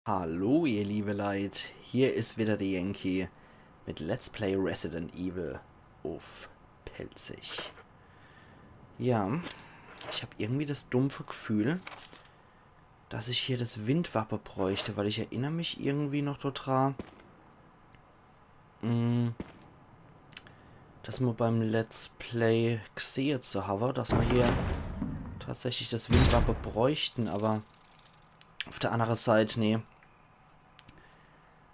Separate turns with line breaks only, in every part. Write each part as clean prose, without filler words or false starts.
Hallo ihr liebe Leid, hier ist wieder der Yankee mit Let's Play Resident Evil auf Pelzig. Ja, ich habe irgendwie das dumpfe Gefühl, dass ich hier das Windwappe bräuchte, weil ich erinnere mich irgendwie noch daran, dass wir beim Let's Play gesehen zu haben, dass wir hier tatsächlich das Windwappe bräuchten, aber auf der anderen Seite, nee.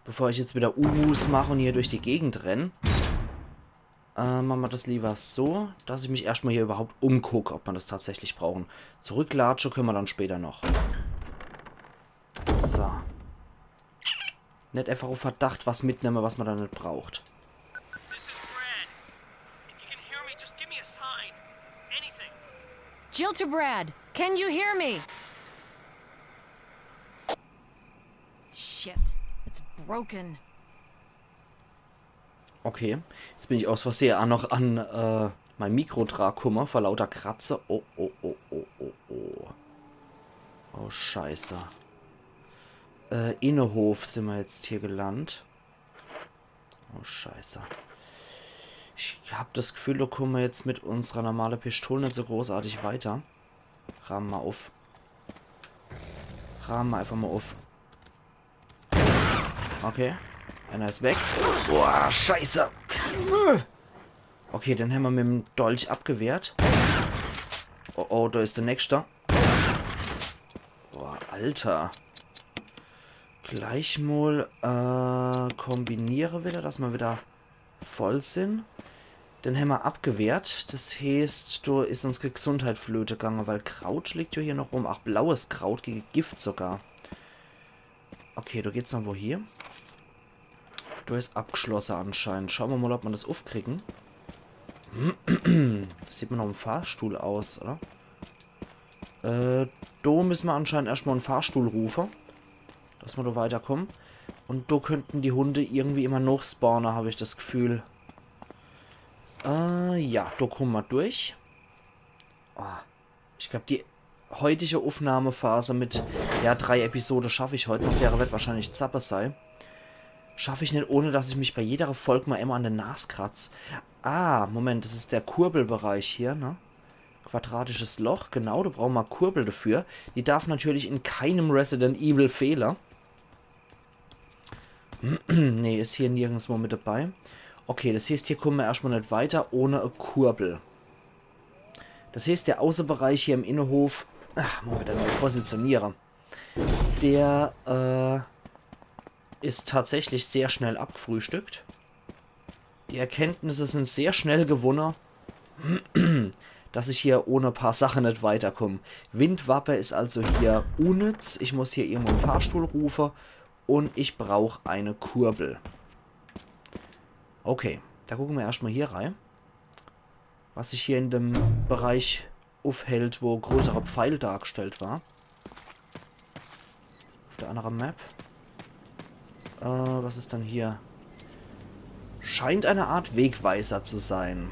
Bevor ich jetzt wieder Umus mache und hier durch die Gegend renne, machen wir das lieber so, dass ich mich erstmal hier überhaupt umgucke, ob wir das tatsächlich brauchen. Zurücklatsche können wir dann später noch. So. Nicht einfach auf Verdacht was mitnehmen, was man dann nicht braucht.
Jill to Brad, can you hear me? Shit, it's broken.
Okay. Jetzt bin ich aus Versehen auch noch an mein Mikro dran gekommen, vor lauter Kratzer. Oh, oh, oh, oh, oh, oh. Oh, scheiße. Innenhof sind wir jetzt hier gelandet. Oh, scheiße. Ich habe das Gefühl, da kommen wir jetzt mit unserer normalen Pistole nicht so großartig weiter. Rahmen wir auf. Rahmen wir einfach mal auf. Okay. Einer ist weg. Boah, scheiße. Okay, den haben wir mit dem Dolch abgewehrt. Oh, oh, da ist der nächste. Boah, Alter. Gleich mal kombiniere wieder, dass wir wieder voll sind. Den haben wir abgewehrt. Das heißt, da ist unsere Gesundheit flöte gegangen, weil Kraut liegt ja hier noch rum. Ach, blaues Kraut gegen Gift sogar. Okay, da geht's noch wo hier. Da ist abgeschlossen anscheinend. Schauen wir mal, ob wir das aufkriegen. Das sieht mir noch ein Fahrstuhl aus, oder? Da müssen wir anscheinend erstmal einen Fahrstuhl rufen. Dass wir da weiterkommen. Und da könnten die Hunde irgendwie immer noch spawnen, habe ich das Gefühl. Ja, da kommen wir durch. Oh, ich glaube, die heutige Aufnahmephase mit, ja, 3 Episoden schaffe ich heute noch. Der wird wahrscheinlich Zappe sein. Schaffe ich nicht, ohne dass ich mich bei jeder Folge mal immer an den Nas kratze. Ah, Moment, das ist der Kurbelbereich hier, ne? Quadratisches Loch, genau, da brauchen wir Kurbel dafür. Die darf natürlich in keinem Resident Evil fehlen. Ne, ist hier nirgendwo mit dabei. Okay, das heißt, hier kommen wir erstmal nicht weiter ohne eine Kurbel. Das heißt, der Außenbereich hier im Innenhof... Ach, mal wieder neu positionieren. Der, ist tatsächlich sehr schnell abgefrühstückt. Die Erkenntnisse sind sehr schnell gewonnen, dass ich hier ohne ein paar Sachen nicht weiterkomme. Windwappe ist also hier unnütz. Ich muss hier irgendwo einen Fahrstuhl rufen und ich brauche eine Kurbel. Okay, da gucken wir erstmal hier rein. Was sich hier in dem Bereich aufhält, wo größerer Pfeil dargestellt war. Auf der anderen Map. Was ist dann hier? Scheint eine Art Wegweiser zu sein.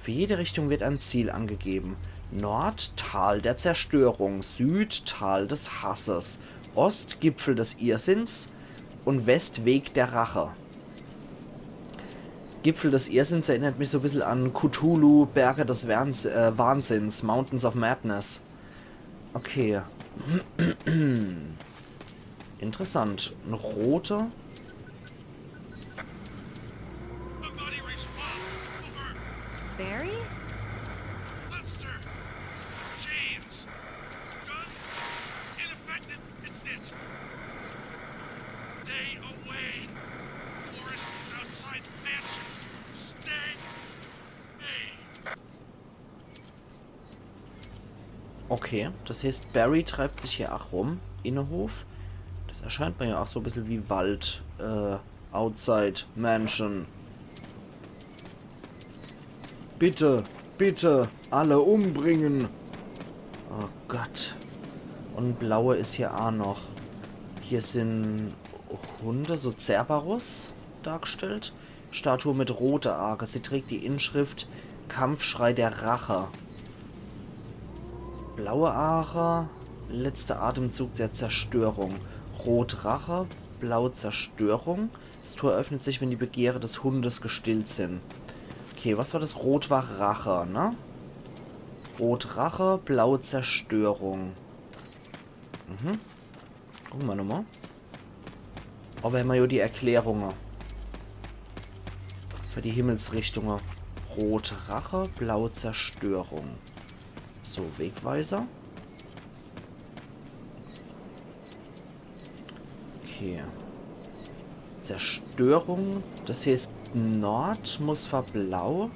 Für jede Richtung wird ein Ziel angegeben. Nord, Tal der Zerstörung. Süd, Tal des Hasses. Ost, Gipfel des Irrsinns. Und West, Weg der Rache. Gipfel des Irrsinns erinnert mich so ein bisschen an Cthulhu, Berge des Wahnsinns, Mountains of Madness. Okay. Interessant. Ein roter.
Barry?
Monster! James! Gun? Ineffective! It's it! Stay away! Forest outside mansion! Stay! Hey!
Okay, das heißt, Barry treibt sich hier auch rum. Innenhof. Das erscheint mir ja auch so ein bisschen wie Wald. Outside Mansion. Bitte, bitte, alle umbringen. Oh Gott. Und blaue ist hier auch noch. Hier sind Hunde, so Cerberus dargestellt. Statue mit roter Arke. Sie trägt die Inschrift Kampfschrei der Rache. Blaue Aare. Letzter Atemzug der Zerstörung. Rot Rache, Blau Zerstörung. Das Tor öffnet sich, wenn die Begehre des Hundes gestillt sind. Okay, was war das? Rot war Rache, ne? Rot Rache, Blau Zerstörung. Mhm. Gucken wir nochmal. Aber haben wir ja die Erklärungen. Für die Himmelsrichtungen. Rot Rache, Blau Zerstörung. So, Wegweiser. Okay. Zerstörung. Das heißt, Nord muss ver Blau.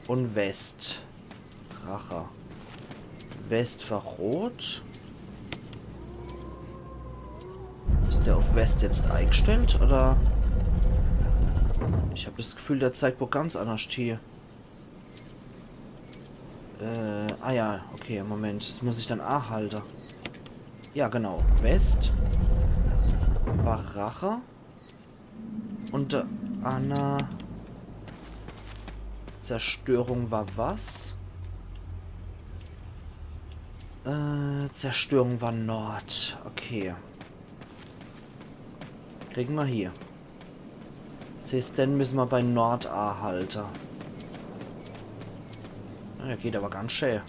Und West. Rache. West ver Rot. Ist der auf West jetzt eingestellt, oder? Ich habe das Gefühl, der zeigt wo ganz anders hier. Ah ja, okay, Moment. Das muss ich dann A halten. Ja, genau. West war Rache. Und Anna Zerstörung war was? Zerstörung war Nord. Okay. Kriegen wir hier. Das heißt, dann müssen wir bei Nord A halten. Der geht aber ganz schön.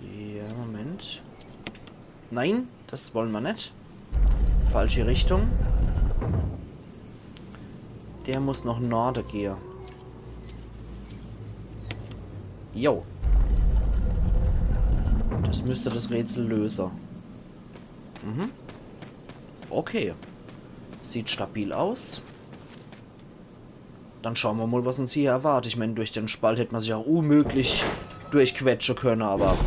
Ja, Moment. Nein, das wollen wir nicht. Falsche Richtung. Der muss noch Norden gehen. Jo. Das müsste das Rätsel lösen. Mhm. Okay. Sieht stabil aus. Dann schauen wir mal, was uns hier erwartet. Ich meine, durch den Spalt hätte man sich auch unmöglich durchquetschen können, aber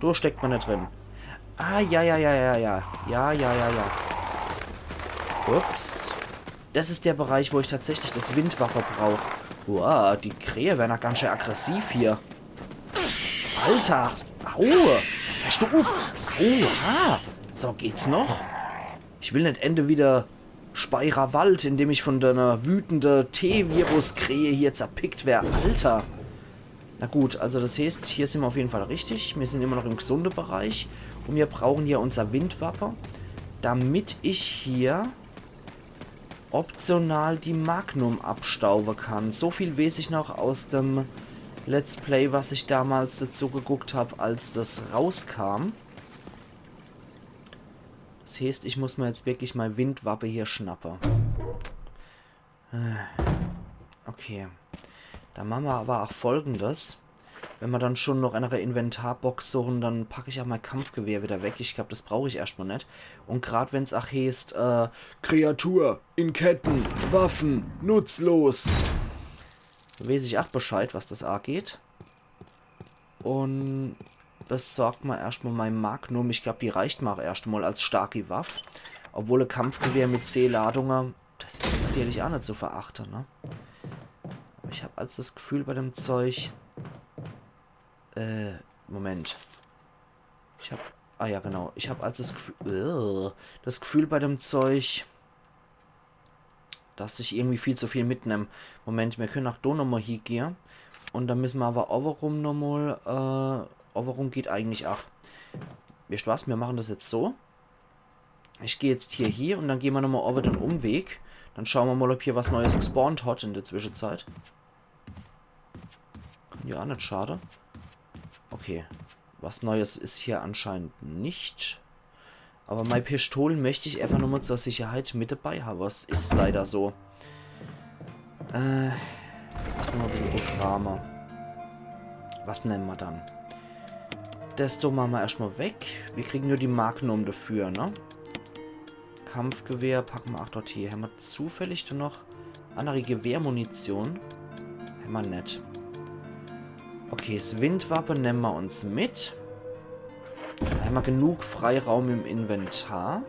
da steckt man nicht drin. Ah, ja. Ja. Ups. Das ist der Bereich, wo ich tatsächlich das Windwaffe brauche. Wow, die Krähe werden ganz schön aggressiv hier. Alter! Au! Hörst du auf! Oha! So, geht's noch? Ich will nicht Ende wieder Speyerer Wald, indem ich von deiner wütenden T-Virus-Krähe hier zerpickt wäre. Alter! Na gut, also das heißt, hier sind wir auf jeden Fall richtig. Wir sind immer noch im gesunden Bereich. Und wir brauchen hier unser Windwaffe, damit ich hier optional die Magnum abstauben kann. So viel weiß ich noch aus dem Let's Play, was ich damals dazu geguckt habe, als das rauskam. Das heißt, ich muss mir jetzt wirklich mal Windwappe hier schnappen. Okay. Dann machen wir aber auch Folgendes. Wenn wir dann schon noch eine Inventarbox suchen, dann packe ich auch mein Kampfgewehr wieder weg. Ich glaube, das brauche ich erstmal nicht. Und gerade wenn es auch heißt, Kreatur in Ketten, Waffen, nutzlos. Da weiß ich auch Bescheid, was das angeht. Und besorgt mal erstmal mein Magnum. Ich glaube, die reicht mir auch erstmal als starke Waffe. Obwohl ein Kampfgewehr mit C-Ladungen, das ist natürlich auch nicht zu verachten, ne? Aber ich habe als das Gefühl bei dem Zeug... Moment. Ich habe... Ah ja, genau. Ich habe als das Gefühl bei dem Zeug, dass ich irgendwie viel zu viel mitnehme. Moment, wir können nach da nochmal hingehen. Und dann müssen wir aber overrum nochmal... overrum geht eigentlich auch. Wisst was? Wir machen das jetzt so. Ich gehe jetzt hier und dann gehen wir nochmal over den Umweg. Dann schauen wir mal, ob hier was Neues gespawnt hat in der Zwischenzeit. Kann ja auch nicht schade. Okay. Was Neues ist hier anscheinend nicht. Aber meine Pistolen möchte ich einfach nur mal zur Sicherheit mit dabei haben. Es ist leider so. Lass mal ein bisschen aufrahmen. Was nennen wir dann? Desto machen wir erstmal weg. Wir kriegen nur die Magnum dafür, ne? Kampfgewehr packen wir auch dort hier. Haben wir zufällig noch andere Gewehrmunition? Haben wir nicht. Okay, das Windwappe nehmen wir uns mit. Dann haben wir genug Freiraum im Inventar.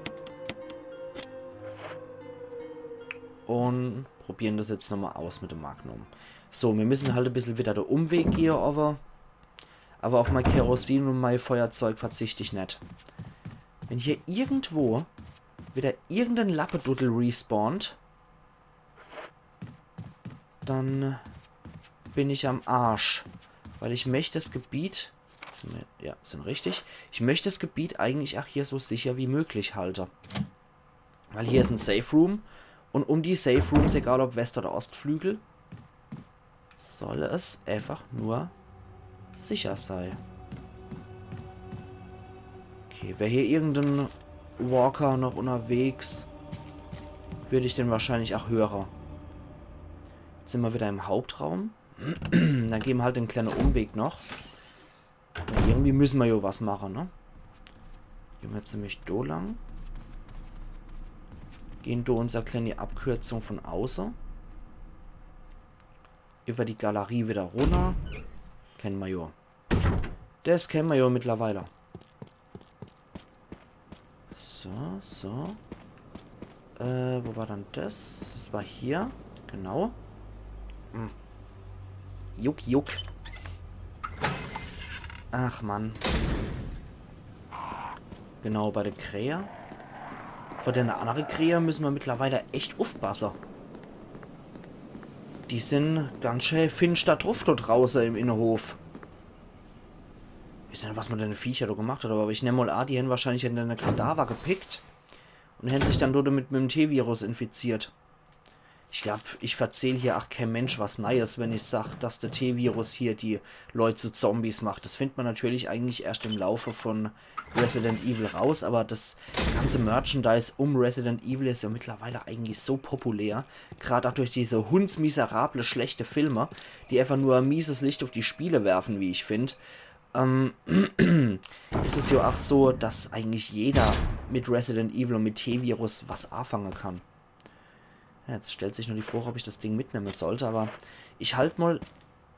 Und probieren das jetzt nochmal aus mit dem Magnum. So, wir müssen halt ein bisschen wieder den Umweg hier, aber auf mein Kerosin und mein Feuerzeug verzichte ich nicht. Wenn hier irgendwo wieder irgendein Lappeduddel respawnt, dann bin ich am Arsch. Weil ich möchte das Gebiet Ja, sind richtig. Ich möchte das Gebiet eigentlich auch hier so sicher wie möglich halten. Weil hier ist ein Safe Room. Und um die Safe Rooms, egal ob West- oder Ostflügel, soll es einfach nur sicher sein. Okay, wäre hier irgendein Walker noch unterwegs, würde ich den wahrscheinlich auch hören. Jetzt sind wir wieder im Hauptraum. Dann gehen wir halt den kleinen Umweg noch. Und irgendwie müssen wir ja was machen, ne? Gehen wir jetzt nämlich da lang. Gehen da unsere kleine Abkürzung von außen. Über die Galerie wieder runter. Kennen wir ja. Das kennen wir ja mittlerweile. So, so. Wo war dann das? Das war hier. Genau. Hm. Juck, juck. Ach, Mann. Genau, bei der Krähe. Vor der anderen Krähe müssen wir mittlerweile echt aufpassen. Die sind ganz schön finster drauf dort draußen im Innenhof. Ich weiß nicht, was man denn Viecher da gemacht hat, aber ich nehme mal an, die haben wahrscheinlich in eine Kadaver gepickt und haben sich dann dort mit dem T-Virus infiziert. Ich glaube, ich erzähle hier auch kein Mensch was Neues, wenn ich sage, dass der T-Virus hier die Leute zu Zombies macht. Das findet man natürlich eigentlich erst im Laufe von Resident Evil raus, aber das ganze Merchandise um Resident Evil ist ja mittlerweile eigentlich so populär. Gerade auch durch diese hundsmiserable, schlechte Filme, die einfach nur mieses Licht auf die Spiele werfen, wie ich finde. Ist es ja auch so, dass eigentlich jeder mit Resident Evil und mit T-Virus was anfangen kann. Ja, jetzt stellt sich nur die Frage, ob ich das Ding mitnehmen sollte, aber ich halte mal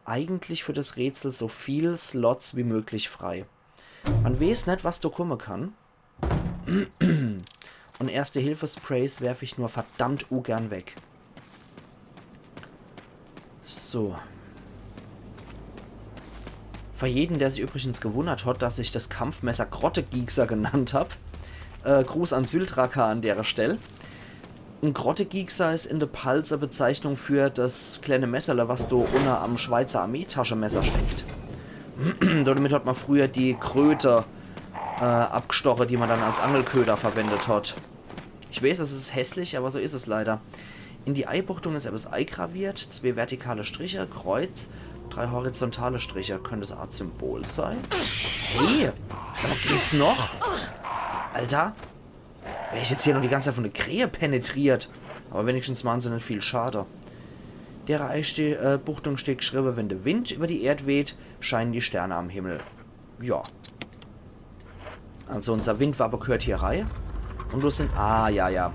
eigentlich für das Rätsel so viel Slots wie möglich frei. Man weiß nicht, was da kommen kann. Und Erste-Hilfe-Sprays werfe ich nur verdammt ungern weg. So. Für jeden, der sich übrigens gewundert hat, dass ich das Kampfmesser Grottegiekser genannt habe, Gruß an Syltraka an der Stelle. Ein Grottegiekser ist in der Palzer Bezeichnung für das kleine Messerle, was da unter am Schweizer Armeetaschenmesser steckt. Damit hat man früher die Kröte abgestochen, die man dann als Angelköder verwendet hat. Ich weiß, es ist hässlich, aber so ist es leider. In die Eibuchtung ist etwas eingraviert, 2 vertikale Striche, Kreuz, 3 horizontale Striche. Könnte das Art Symbol sein? Hey, was gibt's noch? Alter, wäre ich jetzt hier noch die ganze Zeit von der Krähe penetriert. Aber wenigstens wahnsinnig viel schade. Der Eibuchtung steht geschrieben, wenn der Wind über die Erde weht, scheinen die Sterne am Himmel. Ja. Also unser Windwaffe gehört hier rein. Und du sind... Ah, ja, ja.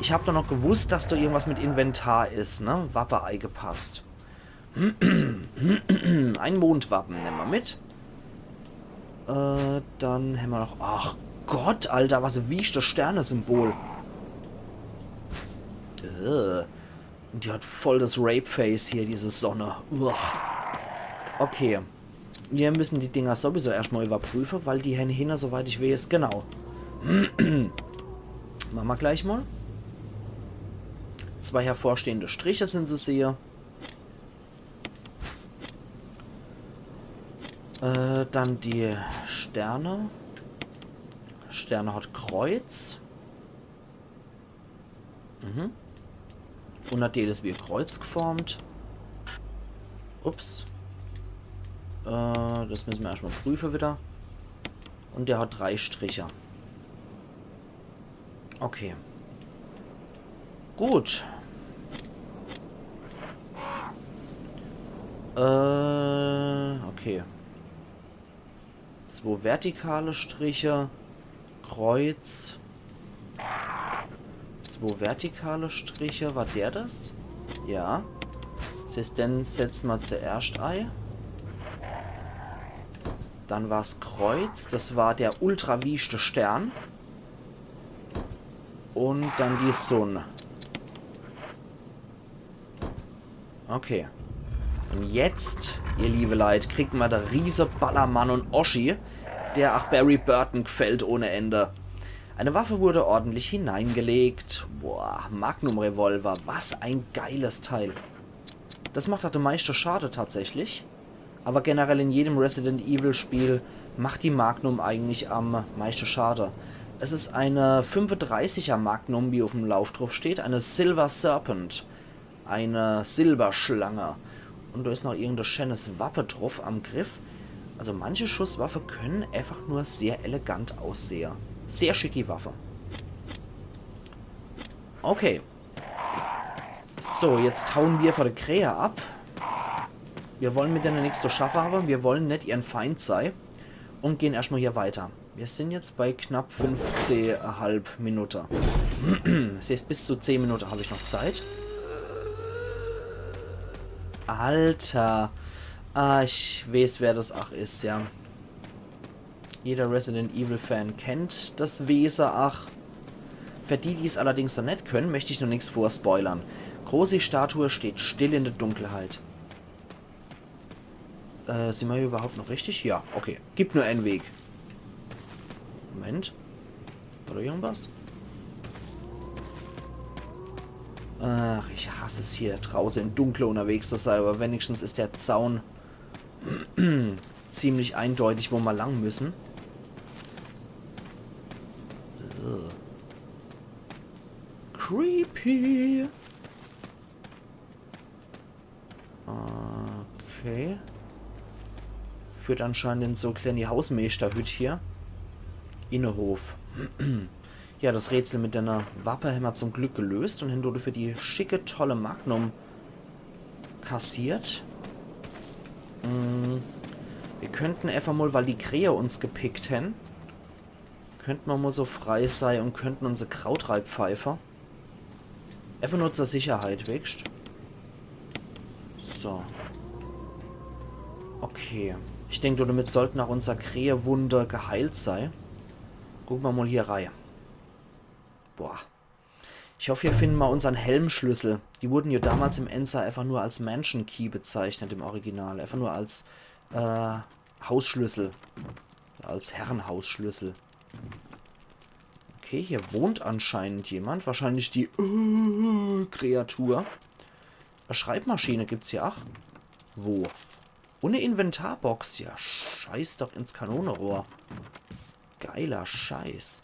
Ich habe doch noch gewusst, dass da irgendwas mit Inventar ist, ne? Wappe eingepasst. Ein Mondwappen nehmen wir mit. Dann haben wir noch... Ach Gott, Alter, was ein wiechtes Sterne-Symbol. Und die hat voll das Rape-Face hier, diese Sonne. Uah. Okay. Wir müssen die Dinger sowieso erstmal überprüfen, weil die Hände hinter, soweit ich weiß, genau. Machen wir gleich mal. 2 hervorstehende Striche sind zu sehen. Dann die Sterne. Sterne hat Kreuz. Und hat jedes wie Kreuz geformt. Ups. Das müssen wir erstmal prüfen wieder. Und der hat 3 Striche. Okay. Gut. Okay. 2 vertikale Striche. Kreuz. 2 vertikale Striche. War der das? Ja. Das heißt, dann setzen wir zuerst ein. Dann war es Kreuz. Das war der ultrawieschte Stern. Und dann die Sonne. Okay. Und jetzt, ihr liebe Leute, kriegt man der riese Ballermann und Oschi, der auch Barry Burton gefällt ohne Ende. Eine Waffe wurde ordentlich hineingelegt. Boah, Magnum Revolver. Was ein geiles Teil. Das macht auch der meiste Schade tatsächlich. Aber generell in jedem Resident Evil Spiel macht die Magnum eigentlich am meisten Schade? Es ist eine 35er Magnum, wie auf dem Lauf drauf steht. Eine Silver Serpent. Eine Silberschlange. Und da ist noch irgendein schönes Wappe drauf am Griff. Also manche Schusswaffe können einfach nur sehr elegant aussehen. Sehr schicke Waffe. Okay. So, jetzt hauen wir vor der Krähe ab. Wir wollen mit denen nichts zu schaffen haben. Wir wollen nicht ihren Feind sein. Und gehen erstmal hier weiter. Wir sind jetzt bei knapp 15,5 Minuten. Das heißt, bis zu 10 Minuten habe ich noch Zeit. Alter. Ah, ich weiß, wer das auch ist, ja. Jeder Resident Evil Fan kennt das Wesen, ach. Für die, die es allerdings noch nicht können, möchte ich noch nichts vorspoilern. Große Statue steht still in der Dunkelheit. Sind wir hier überhaupt noch richtig? Ja, okay. Gibt nur einen Weg. Moment. Oder irgendwas? Ach, ich hasse es hier draußen im Dunkeln unterwegs zu sein, aber wenigstens ist der Zaun ziemlich eindeutig, wo wir lang müssen. Creepy. Okay. Führt anscheinend in so kleine Hausmeisterhütte hier. Innenhof. Ja, das Rätsel mit deiner Wappe haben wir zum Glück gelöst und wurde für die schicke, tolle Magnum kassiert. Wir könnten einfach mal, weil die Krähe uns gepickt haben, könnten wir mal so frei sein und könnten unsere Krautreibpfeife einfach nur zur Sicherheit wächst. So. Okay. Ich denke, damit sollten auch unser Krähewunde geheilt sein. Gucken wir mal hier rein. Boah. Ich hoffe, wir finden mal unseren Helmschlüssel. Die wurden ja damals im Ensa einfach nur als Mansion Key bezeichnet, im Original. Einfach nur als Hausschlüssel. Als Herrenhausschlüssel. Okay, hier wohnt anscheinend jemand. Wahrscheinlich die Kreatur. Eine Schreibmaschine gibt's hier auch. Wo? Und eine Inventarbox. Ja, scheiß doch ins Kanonenrohr. Geiler Scheiß.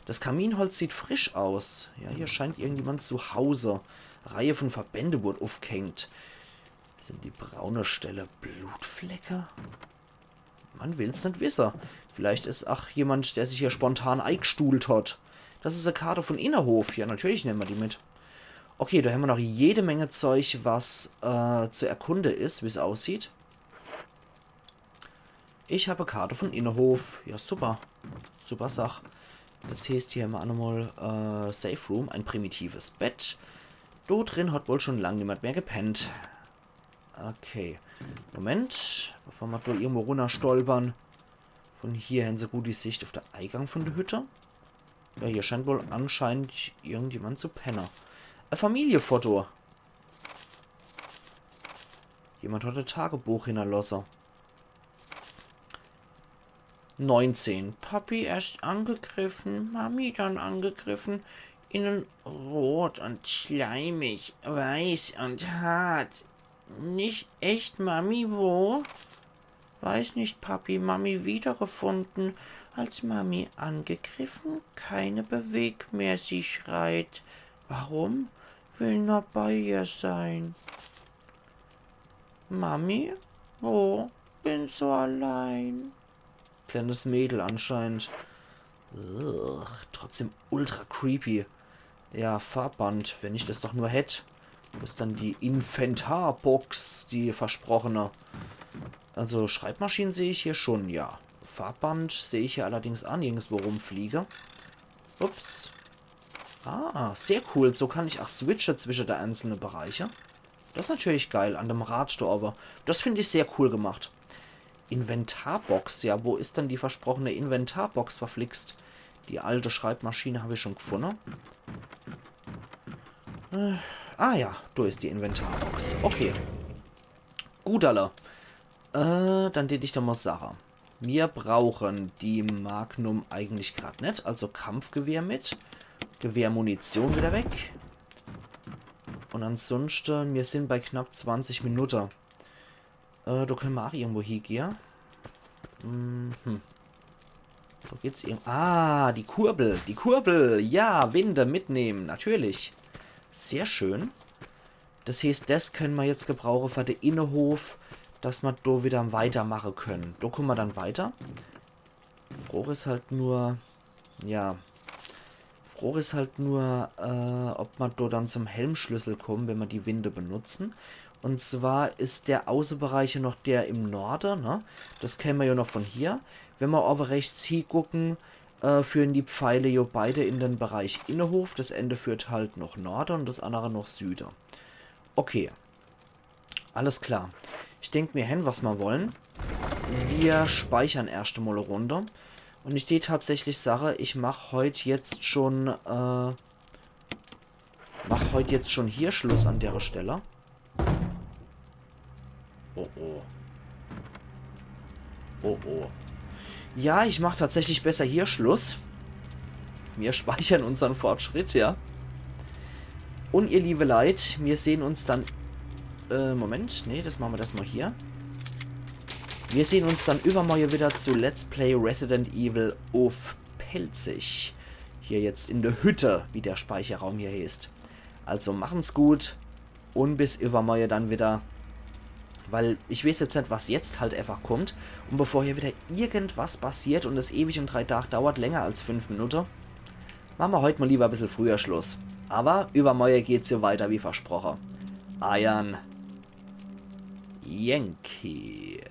Das Kaminholz sieht frisch aus. Ja, hier scheint irgendjemand zu Hause. Reihe von Verbände wurde aufgehängt. Sind die braune Stelle Blutflecke? Man will's nicht wissen. Vielleicht ist auch jemand, der sich hier spontan eingestuhlt hat. Das ist eine Karte von Innerhof. Ja, natürlich nehmen wir die mit. Okay, da haben wir noch jede Menge Zeug, was zu erkunden ist, wie es aussieht. Ich habe eine Karte von Innerhof. Ja, super. Super Sache. Das heißt hier im Animal Safe Room, ein primitives Bett. Dort drin hat wohl schon lange niemand mehr gepennt. Okay. Moment. Bevor wir da irgendwo runter stolpern. Von hier haben sie gut die Sicht auf den Eingang von der Hütte. Ja, hier scheint wohl anscheinend irgendjemand zu pennen. Ein Familienfoto. Jemand hat ein Tagebuch hinterlassen. 19. Papi erst angegriffen, Mami dann angegriffen. Innen rot und schleimig, weiß und hart. Nicht echt, Mami, wo? Weiß nicht, Papi, Mami wiedergefunden. Als Mami angegriffen, keine Beweg mehr, sie schreit. Warum? Will nur bei ihr sein. Mami? Wo? Bin so allein. Kleines Mädel anscheinend. Ugh, trotzdem ultra creepy. Ja, Farbband, wenn ich das doch nur hätte. Wo ist dann die Inventarbox, die versprochene? Also Schreibmaschinen sehe ich hier schon, ja. Farbband sehe ich hier allerdings an, nirgendwo rumfliege. Ups. Ah, sehr cool. So kann ich auch switchen zwischen der einzelnen Bereiche. Das ist natürlich geil, an dem Radstore. Das finde ich sehr cool gemacht. Inventarbox, ja, wo ist denn die versprochene Inventarbox verflixt? Die alte Schreibmaschine habe ich schon gefunden. Ja, da ist die Inventarbox. Okay. Gut, alle. Dann tät ich doch mal Sache. Wir brauchen die Magnum eigentlich gerade nicht, also Kampfgewehr mit. Gewehrmunition wieder weg. Und ansonsten, wir sind bei knapp 20 Minuten. Da können wir auch irgendwo hingehen. Wo geht's eben? Ah, die Kurbel. Die Kurbel. Ja, Winde mitnehmen. Natürlich. Sehr schön. Das heißt, das können wir jetzt gebrauchen für den Innenhof, dass wir da wieder weitermachen können. Da kommen wir dann weiter. Froh ist halt nur... Ja... Froh ist halt nur, ob man da dann zum Helmschlüssel kommen, wenn wir die Winde benutzen. Und zwar ist der Außenbereich noch der im Norden, ne? Das kennen wir ja noch von hier. Wenn wir aber rechts hier gucken, führen die Pfeile ja beide in den Bereich Innenhof. Das Ende führt halt noch Norden und das andere noch Süden. Okay. Alles klar. Ich denke mir hin, was wir wollen. Wir speichern erst einmal eine Runde. Und ich stehe tatsächlich Sache, ich mache heute jetzt schon, hier Schluss an der Stelle. Oh oh. Oh oh. Ja, ich mache tatsächlich besser hier Schluss. Wir speichern unseren Fortschritt, ja. Und ihr liebe Leid, wir sehen uns dann... Moment, nee, das machen wir das mal hier. Wir sehen uns dann übermorgen wieder zu Let's Play Resident Evil auf Pelzig. Hier jetzt in der Hütte, wie der Speicherraum hier heißt. Also machen's gut und bis übermorgen dann wieder. Weil ich weiß jetzt nicht, was jetzt halt einfach kommt. Und bevor hier wieder irgendwas passiert und es ewig und 3 Tage dauert, länger als 5 Minuten, machen wir heute mal lieber ein bisschen früher Schluss. Aber übermorgen geht's so weiter wie versprochen. Iron Yankee.